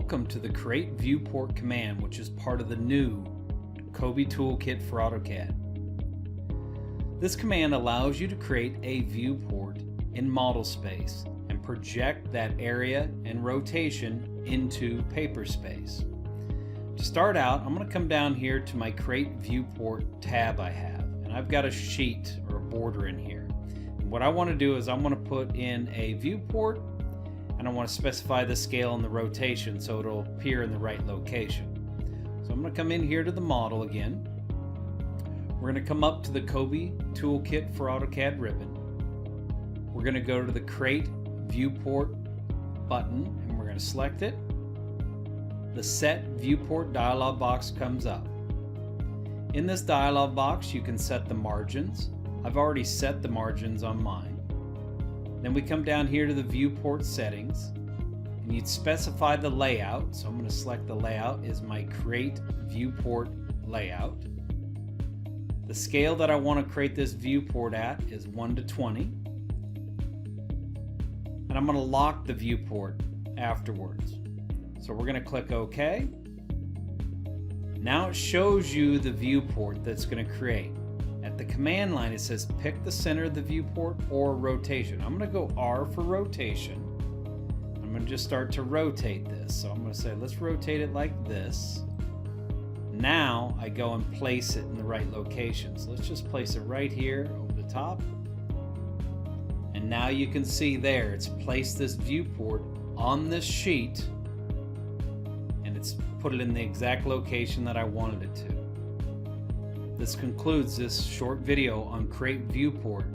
Welcome to the Create Viewport command, which is part of the new Create Toolkit for AutoCAD. This command allows you to create a viewport in model space and project that area and rotation into paper space. To start out, I'm going to come down here to my Create Viewport tab I have, and I've got a sheet or a border in here. And what I want to do is I want to put in a viewport, and I want to specify the scale and the rotation so it'll appear in the right location. So I'm going to come in here to the model again. We're going to come up to the Create Toolkit for AutoCAD ribbon. We're going to go to the Create Viewport button and we're going to select it. The Set Viewport dialog box comes up. In this dialog box you can set the margins. I've already set the margins on mine. Then we come down here to the Viewport Settings and you'd specify the layout. So I'm going to select the layout is my Create Viewport layout. The scale that I want to create this viewport at is 1:20. And I'm going to lock the viewport afterwards. So we're going to click OK. Now it shows you the viewport that's going to create. At the command line it says pick the center of the viewport or rotation. I'm going to go R for rotation. I'm going to just start to rotate this. So I'm going to say let's rotate it like this. Now I go and place it in the right location. So let's just place it right here over the top. And now you can see there it's placed this viewport on this sheet and it's put it in the exact location that I wanted it to. This concludes this short video on Create Viewport